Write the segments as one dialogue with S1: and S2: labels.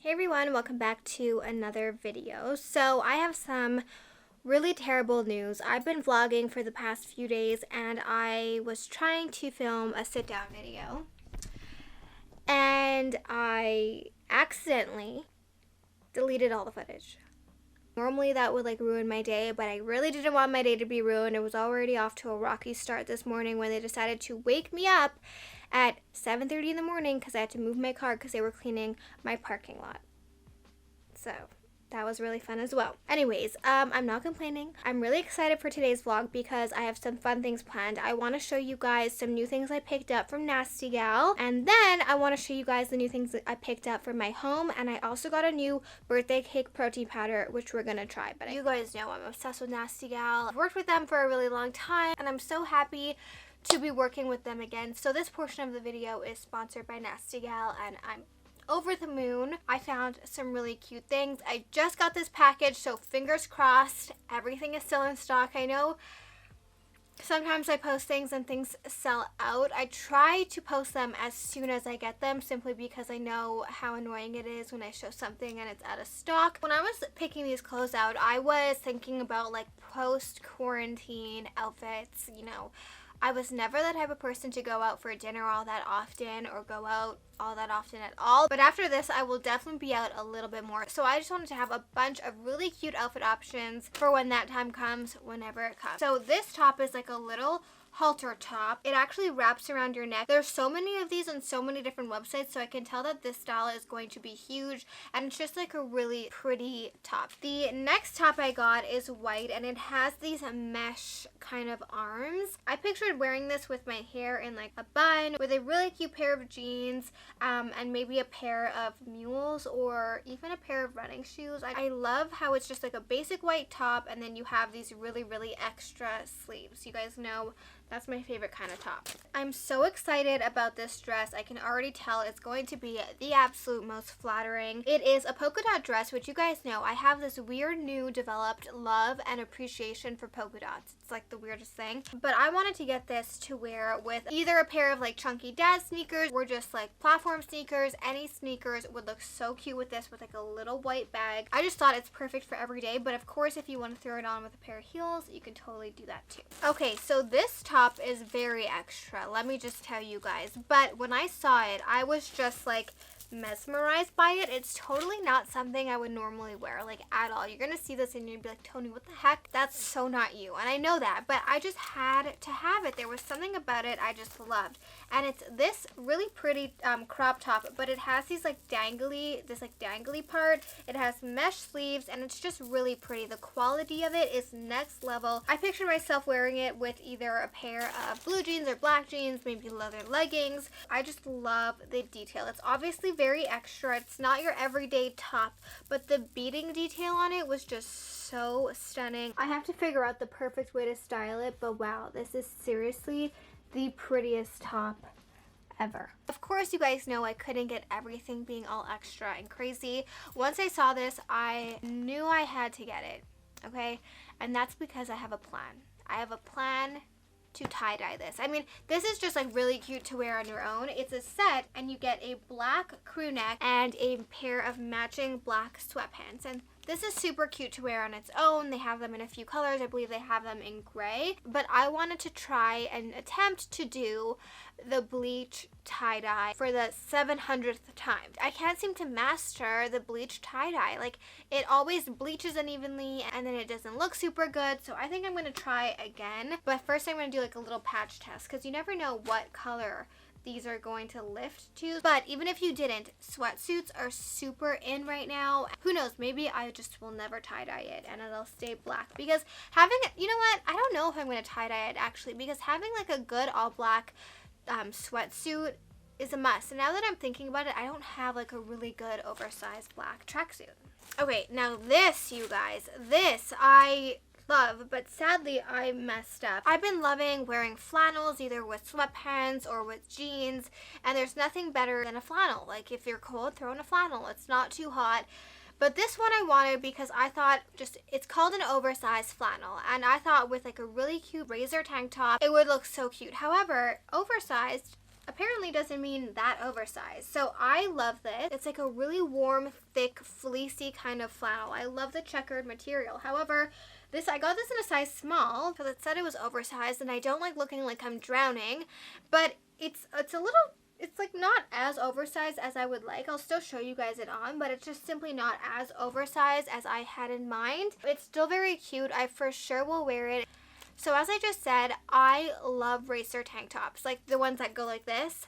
S1: Hey everyone, welcome back to another video. So I have some really terrible news. I've been vlogging for the past few days and I was trying to film a sit down video and I accidentally deleted all the footage. Normally that would ruin my day, but I really didn't want my day to be ruined. It was already off to a rocky start this morning when they decided to wake me up at 7:30 in the morning because I had to move my car because they were cleaning my parking lot. So that was really fun as well. Anyways, I'm not complaining. I'm really excited for today's vlog because I have some fun things planned. I want to show you guys some new things I picked up from Nasty Gal, and then I want to show you guys the new things that I picked up from my home, and I also got a new birthday cake protein powder which we're gonna try. But you guys know I'm obsessed with Nasty Gal. I've worked with them for a really long time and I'm so happy to be working with them again. So this portion of the video is sponsored by Nasty Gal and I'm over the moon. I found some really cute things. I just got this package, so fingers crossed everything is still in stock. I know sometimes I post things and things sell out. I try to post them as soon as I get them simply because I know how annoying it is when I show something and it's out of stock. When I was picking these clothes out, I was thinking about post-quarantine outfits, you know. I was never the type of person to go out for dinner all that often or go out all that often at all. But after this, I will definitely be out a little bit more. So I just wanted to have a bunch of really cute outfit options for when that time comes, whenever it comes. So this top is like a little halter top. It actually wraps around your neck. There's so many of these on so many different websites, so I can tell that this style is going to be huge, and it's just like a really pretty top. The next top I got is white and it has these mesh kind of arms. I pictured wearing this with my hair in like a bun with a really cute pair of jeans and maybe a pair of mules or even a pair of running shoes. I love how it's just like a basic white top and then you have these really extra sleeves. You guys know that's my favorite kind of top. I'm so excited about this dress. I can already tell it's going to be the absolute most flattering. It is a polka dot dress, which you guys know I have this weird new developed love and appreciation for polka dots. It's like the weirdest thing. But I wanted to get this to wear with either a pair of chunky dad sneakers or just platform sneakers. Any sneakers would look so cute with this with a little white bag. I just thought it's perfect for every day, but of course if you want to throw it on with a pair of heels, you can totally do that too. Okay, so this top is very extra, let me just tell you guys, but when I saw it I was just mesmerized by it. It's totally not something I would normally wear at all. You're gonna see this and you'd be like, Tony, what the heck? That's so not you. And I know that, but I just had to have it. There was something about it I just loved. And it's this really pretty crop top, but it has these dangly part. It has mesh sleeves and it's just really pretty. The quality of it is next level. I picture myself wearing it with either a pair of blue jeans or black jeans, maybe leather leggings. I just love the detail. It's obviously very extra. It's not your everyday top, but the beading detail on it was just so stunning. I have to figure out the perfect way to style it, but wow, this is seriously the prettiest top ever. Of course, you guys know I couldn't get everything being all extra and crazy. Once I saw this, I knew I had to get it, okay? And that's because I have a plan. I have a plan to tie-dye this. I mean, this is just really cute to wear on your own. It's a set and you get a black crew neck and a pair of matching black sweatpants, and this is super cute to wear on its own. They have them in a few colors. I believe they have them in gray, but I wanted to try and attempt to do the bleach tie-dye for the 700th time. I can't seem to master the bleach tie-dye. It always bleaches unevenly and then it doesn't look super good, so I think I'm going to try again. But first I'm going to do a little patch test because you never know what color these are going to lift to. But even if you didn't, sweatsuits are super in right now. Who knows, maybe I just will never tie-dye it and it'll stay black, because having, you know what, I don't know if I'm going to tie-dye it actually, because having a good all black sweatsuit is a must. And now that I'm thinking about it, I don't have a really good oversized black tracksuit. Okay, now this, you guys, this I love, but sadly I messed up. I've been loving wearing flannels either with sweatpants or with jeans, and there's nothing better than a flannel. If you're cold, throw in a flannel. It's not too hot. But this one I wanted because I thought it's called an oversized flannel, and I thought with a really cute razor tank top it would look so cute. However, oversized apparently doesn't mean that oversized. So I love this. It's like a really warm, thick, fleecy kind of flannel. I love the checkered material. However, I got this in a size small because it said it was oversized, and I don't like looking like I'm drowning, but it's a little, it's like not as oversized as I would like. I'll still show you guys it on, but it's just simply not as oversized as I had in mind. It's still very cute. I for sure will wear it. So as I just said, I love racer tank tops, like the ones that go like this.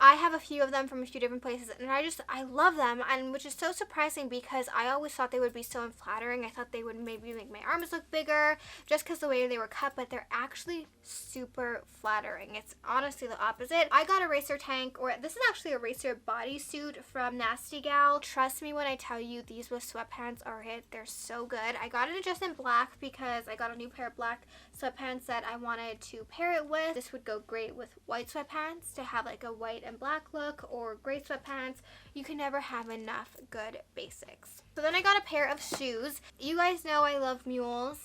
S1: I have a few of them from a few different places, and I love them, and which is so surprising because I always thought they would be so unflattering. I thought they would maybe make my arms look bigger just because the way they were cut, but they're actually super flattering. It's honestly the opposite. I got a racer tank, or this is actually a racer bodysuit from Nasty Gal. Trust me when I tell you, these with sweatpants are it. They're so good. I got it just in black because I got a new pair of black sweatpants that I wanted to pair it with. This would go great with white sweatpants to have like a white and black look, or gray sweatpants. You can never have enough good basics. So then I got a pair of shoes. You guys know I love mules.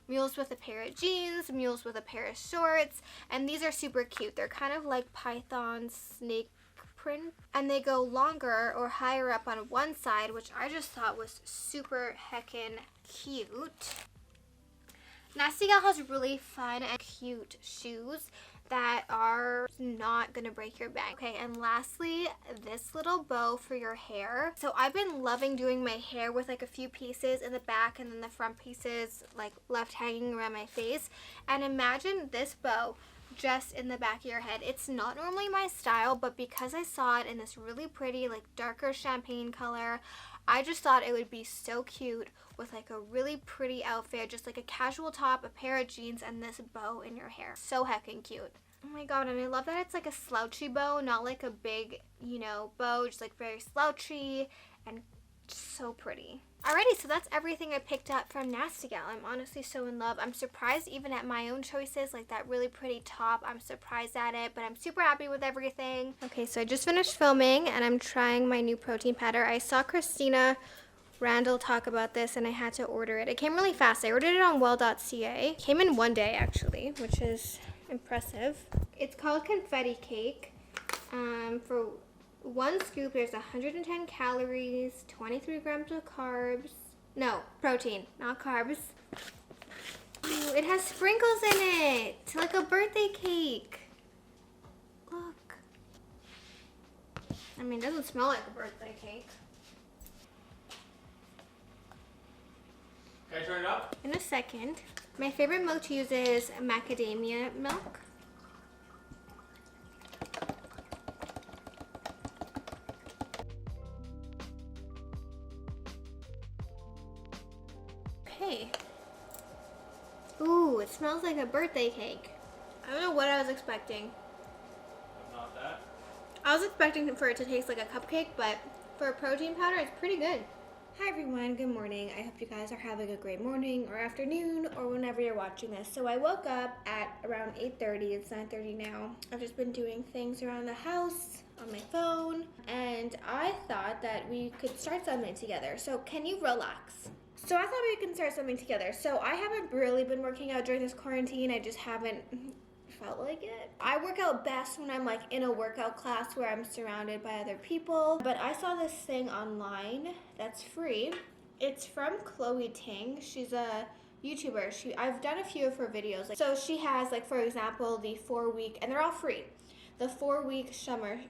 S1: Mules with a pair of jeans, mules with a pair of shorts, and these are super cute. They're kind of like python snake print, and they go longer or higher up on one side, which I just thought was super heckin' cute. Nasty Gal has really fun and cute shoes that are not gonna break your bank. Okay, and lastly, this little bow for your hair. So I've been loving doing my hair with like a few pieces in the back and then the front pieces like left hanging around my face. And imagine this bow just in the back of your head. It's not normally my style, but because I saw it in this really pretty like darker champagne color, I just thought it would be so cute with like a really pretty outfit, just like a casual top, a pair of jeans, and this bow in your hair. So heckin' cute. Oh my god, and I love that it's like a slouchy bow, not like a big, you know, bow, just like very slouchy and so pretty. Alrighty, so that's everything I picked up from Nasty Gal. I'm honestly so in love. I'm surprised even at my own choices, like that really pretty top. I'm surprised at it, but I'm super happy with everything. Okay, so I just finished filming and I'm trying my new protein powder. I saw Christina Randall talk about this and I had to order it. It came really fast. I ordered it on well.ca. It came in one day actually, which is impressive. It's called Confetti Cake. For one scoop, there's 110 calories, 23 grams of carbs. No, protein, not carbs. Ooh, it has sprinkles in it, like a birthday cake. Look. I mean, it doesn't smell like a birthday cake.
S2: Can I turn it up?
S1: In a second. My favorite milk to use is macadamia milk. Okay. Ooh, it smells like a birthday cake. I don't know what I was expecting.
S2: But not that.
S1: I was expecting for it to taste like a cupcake, but for a protein powder, it's pretty good. Hi everyone, good morning. I hope you guys are having a great morning or afternoon or whenever you're watching this. So I woke up at around 8:30, it's 9:30 now. I've just been doing things around the house on my phone, and I thought that we could start something together. So can you relax? So I thought we can start something together. So I haven't really been working out during this quarantine. I just haven't felt like it. I work out best when I'm like in a workout class where I'm surrounded by other people. But I saw this thing online that's free. It's from Ting. She's a YouTuber. I've done a few of her videos. So she has, like, for example, the 4-week, and they're all free. The 4-week summer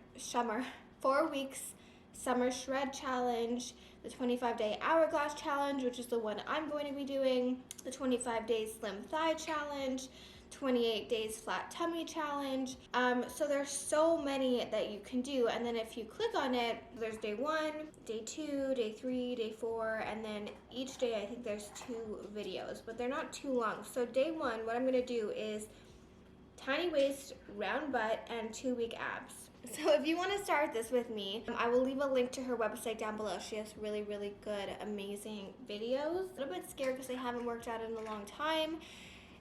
S1: shred challenge, the 25-day hourglass challenge, which is the one I'm going to be doing, the 25 days slim thigh challenge, 28 days flat tummy challenge. So there's so many that you can do, and then if you click on it, there's day 1, day 2, day 3, day 4, and then each day I think there's 2 videos, but they're not too long. So day 1, what I'm gonna do is tiny waist, round butt, and 2-week abs. So if you want to start this with me, I will leave a link to her website down below. She has really, really good, amazing videos. A little bit scared because I haven't worked out in a long time,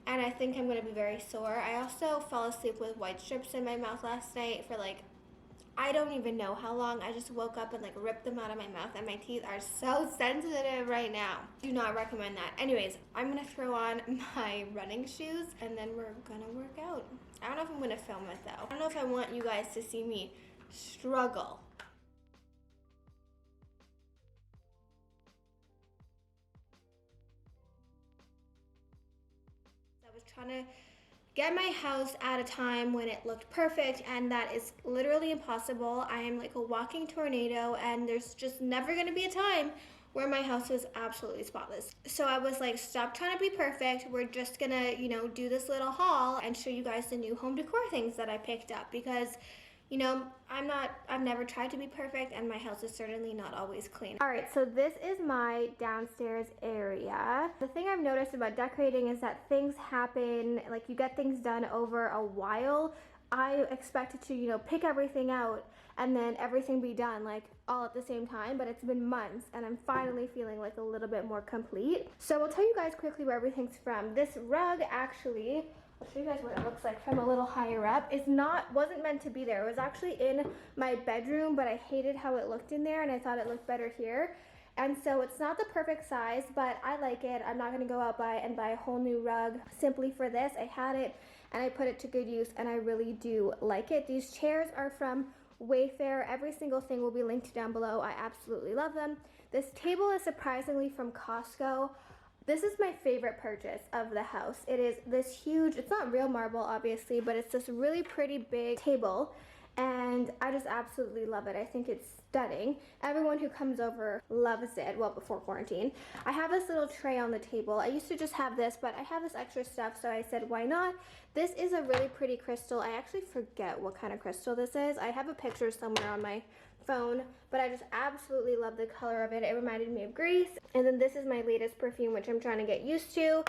S1: and I think I'm going to be very sore. I also fell asleep with white strips in my mouth last night for like I don't even know how long. I just woke up and like ripped them out of my mouth, and my teeth are so sensitive right now. Do not recommend that. Anyways, I'm gonna throw on my running shoes and then we're gonna work out. I don't know if I'm gonna film it though. I don't know if I want you guys to see me struggle. I was trying to get my house at a time when it looked perfect, and that is literally impossible. I am like a walking tornado, and there's just never gonna be a time where my house is absolutely spotless. So I was like, stop trying to be perfect. We're just gonna, you know, do this little haul and show you guys the new home decor things that I picked up, because you know, I've never tried to be perfect, and my house is certainly not always clean. All right, so this is my downstairs area. The thing I've noticed about decorating is that things happen, like you get things done over a while. I expected to, you know, pick everything out and then everything be done like all at the same time, but it's been months and I'm finally feeling like a little bit more complete. So I'll tell you guys quickly where everything's from. This rug actually, I'll show you guys what it looks like from a little higher up. Wasn't meant to be there. It was actually in my bedroom, but I hated how it looked in there and I thought it looked better here. And so it's not the perfect size, but I like it. I'm not gonna go out and buy a whole new rug simply for this. I had it and I put it to good use and I really do like it. These chairs are from Wayfair. Every single thing will be linked down below. I absolutely love them. This table is surprisingly from Costco. This is my favorite purchase of the house. It is this huge, it's not real marble obviously, but it's this really pretty big table and I just absolutely love it. I think it's stunning. Everyone who comes over loves it, well, before quarantine. I have this little tray on the table. I used to just have this, but I have this extra stuff, so I said, why not? This is a really pretty crystal. I actually forget what kind of crystal this is. I have a picture somewhere on my phone, but I just absolutely love the color of it. It reminded me of Greece. And then this is my latest perfume, which I'm trying to get used to.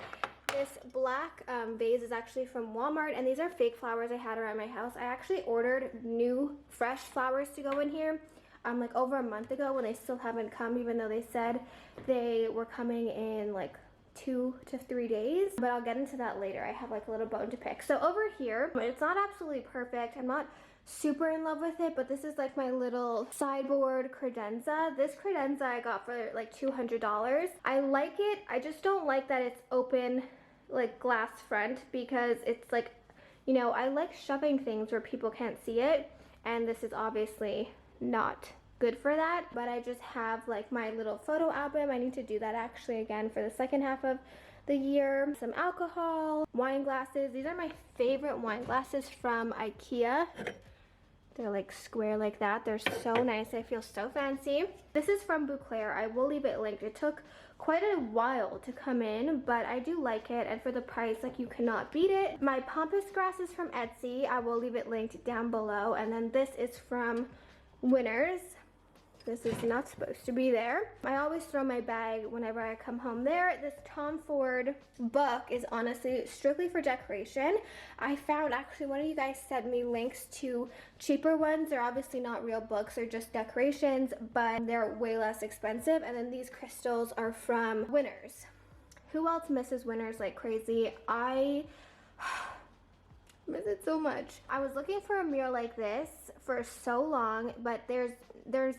S1: This black vase is actually from Walmart, and these are fake flowers I had around my house. I actually ordered new fresh flowers to go in here like over a month ago when they still haven't come, even though they said they were coming in like 2 to 3 days, but I'll get into that later. I have like a little bone to pick. So over here, it's not absolutely perfect. I'm not super in love with it, but this is like my little sideboard credenza. This credenza I got for like $200. I like it. I just don't like that it's open like glass front, because it's like, you know, I like shoving things where people can't see it, and this is obviously not good for that. But I just have like my little photo album. I need to do that actually again for the second half of the year. Some alcohol, wine glasses. These are my favorite wine glasses from IKEA. They're like square like that. They're so nice. I feel so fancy. This is from Bouclair. I will leave it linked. It took quite a while to come in, but I do like it, and for the price, like, you cannot beat it. My pampas grass is from Etsy. I will leave it linked down below. And then this is from Winners. This is not supposed to be there. I always throw my bag whenever I come home there. This Tom Ford book is honestly strictly for decoration. I found, actually, one of you guys sent me links to cheaper ones. They're obviously not real books, they're just decorations, but they're way less expensive. And then these crystals are from Winners. Who else misses Winners like crazy? I miss it so much. I was looking for a mirror like this for so long, but there's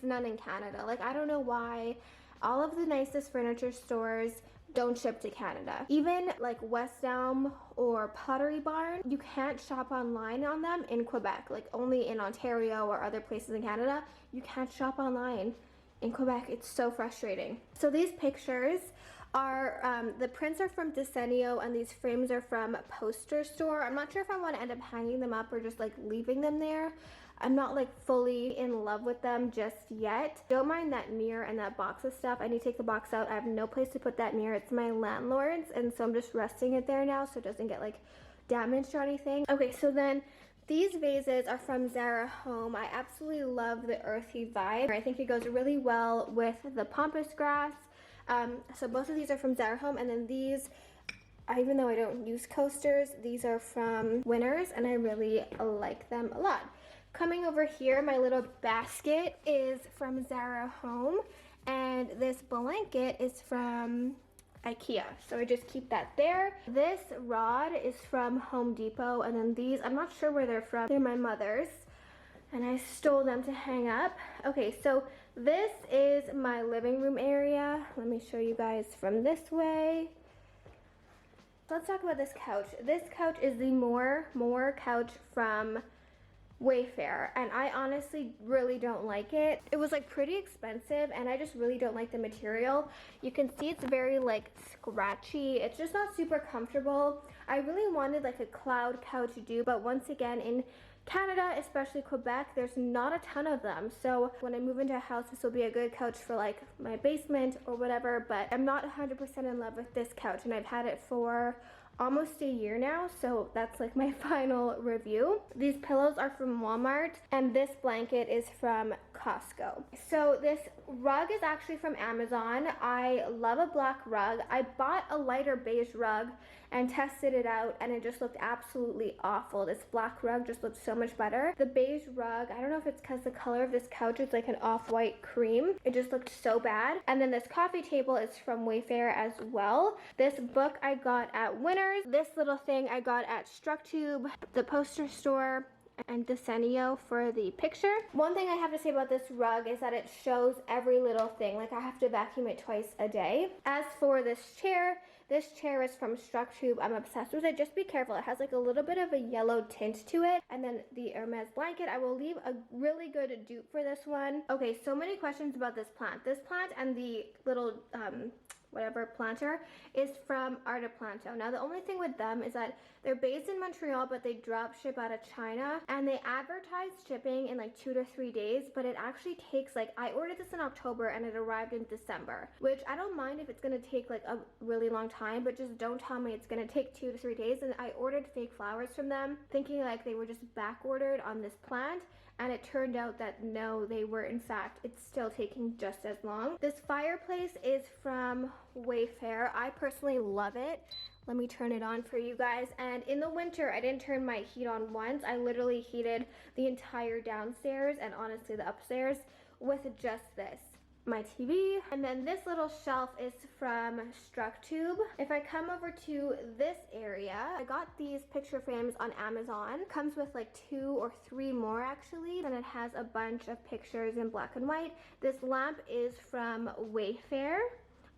S1: none in Canada. Like, I don't know why. All of the nicest furniture stores don't ship to Canada. Even like West Elm or Pottery Barn, you can't shop online on them in Quebec. Like, only in Ontario or other places in Canada, you can't shop online in Quebec. It's so frustrating. So these pictures are, the prints are from Decenio, and these frames are from Poster Store. I'm not sure if I want to end up hanging them up or just like leaving them there. I'm not like fully in love with them just yet. Don't mind that mirror and that box of stuff. I need to take the box out. I have no place to put that mirror. It's my landlord's, and so I'm just resting it there now so it doesn't get like damaged or anything. Okay, so then these vases are from Zara Home. I absolutely love the earthy vibe. I think it goes really well with the pampas grass. So both of these are from Zara Home, and then these, even though I don't use coasters, these are from Winners, and I really like them a lot. Coming over here, my little basket is from Zara Home, and this blanket is from IKEA, so I just keep that there. This rod is from Home Depot, and then these, I'm not sure where they're from. They're my mother's. and I stole them to hang up. Okay, so this is my living room area. Let me show you guys from this way. Let's talk about this couch. This couch is the More couch from Wayfair, and I honestly really don't like it. It was like pretty expensive, and I just really don't like the material. You can see it's very like scratchy. It's just not super comfortable. I really wanted like a cloud couch dupe, but once again, in Canada, especially Quebec, there's not a ton of them. So when I move into a house, this will be a good couch for like my basement or whatever, but I'm not 100% in love with this couch, and I've had it for almost a year now, so that's like my final review. These pillows are from Walmart, and this blanket is from Costco. So this rug is actually from Amazon. I love a black rug. I bought a lighter beige rug and tested it out, and it just looked absolutely awful. This black rug just looked so much better. The beige rug, I don't know if it's because the color of this couch is like an off-white cream. It just looked so bad. And then this coffee table is from Wayfair as well. This book I got at Winners. This little thing I got at StruckTube, the poster store, and Decenio for the picture. One thing I have to say about this rug is that it shows every little thing. Like, I have to vacuum it twice a day. As for this chair is from StruckTube. I'm obsessed with it. Just be careful. It has like a little bit of a yellow tint to it. And then the Hermes blanket, I will leave a really good dupe for this one. Okay, so many questions about this plant. This plant and the little whatever planter is from Art of Planto. Now the only thing with them is that they're based in Montreal, but they drop ship out of China, and they advertise shipping in like 2 to 3 days, but it actually takes like, I ordered this in October and it arrived in December, which I don't mind if it's gonna take like a really long time, but just don't tell me it's gonna take 2 to 3 days. And I ordered fake flowers from them thinking like they were just back ordered on this plant, and it turned out that no, they were in fact, it's still taking just as long. This fireplace is from Wayfair. I personally love it. Let me turn it on for you guys. And in the winter, I didn't turn my heat on once. I literally heated the entire downstairs and honestly the upstairs with just this. My TV, and then this little shelf is from StruckTube. If I come over to this area, I got these picture frames on Amazon. Comes with like 2 or 3 more actually, and it has a bunch of pictures in black and white. This lamp is from Wayfair.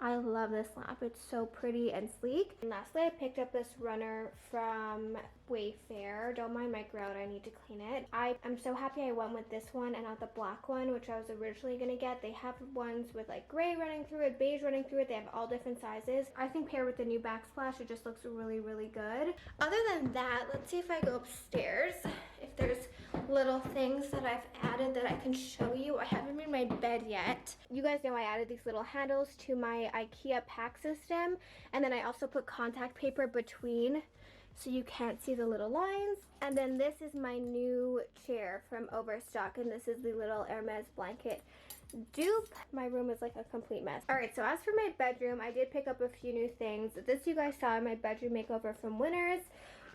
S1: I love this lamp. It's so pretty and sleek. And lastly, I picked up this runner from Wayfair. Don't mind my grout, I need to clean it. I am so happy I went with this one and not the black one, which I was originally gonna get. They have ones with like gray running through it, beige running through it. They have all different sizes. I think paired with the new backsplash, it just looks really, really good. Other than that, let's see if I go upstairs, if there's little things that I've added that I can show you. I haven't made my bed yet. You guys know I added these little handles to my IKEA pack system, and then I also put contact paper between so you can't see the little lines. And then this is my new chair from Overstock, and this is the little Hermes blanket dupe. My room is like a complete mess. Alright, so as for my bedroom, I did pick up a few new things. This you guys saw in my bedroom makeover from Winners.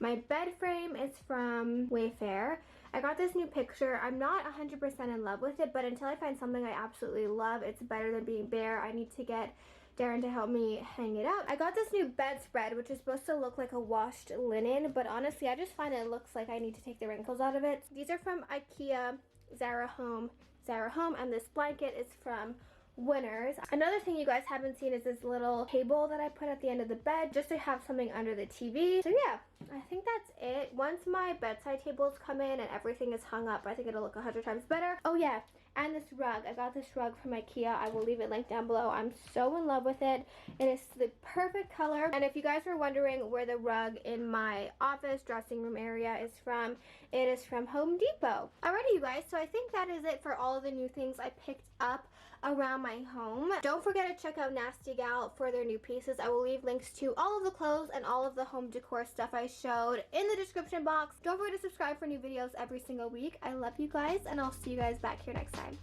S1: My bed frame is from Wayfair. I got this new picture. I'm not 100% in love with it, but until I find something I absolutely love, it's better than being bare. I need to get Darren to help me hang it up. I got this new bedspread, which is supposed to look like a washed linen, but honestly, I just find it looks like I need to take the wrinkles out of it. These are from IKEA, Zara Home, and this blanket is from Winners. Another thing you guys haven't seen is this little table that I put at the end of the bed just to have something under the TV. So yeah, I think that's it. Once my bedside tables come in and everything is hung up, I think it'll look 100 times better. Oh yeah, and this rug. I got this rug from IKEA. I will leave it linked down below. I'm so in love with it. It is the perfect color. And if you guys were wondering where the rug in my office dressing room area is from, it is from Home Depot. Alrighty, you guys, so I think that is it for all of the new things I picked up around my home. Don't forget to check out Nasty Gal for their new pieces. I will leave links to all of the clothes and all of the home decor stuff I showed in the description box. Don't forget to subscribe for new videos every single week. I love you guys, and I'll see you guys back here next time.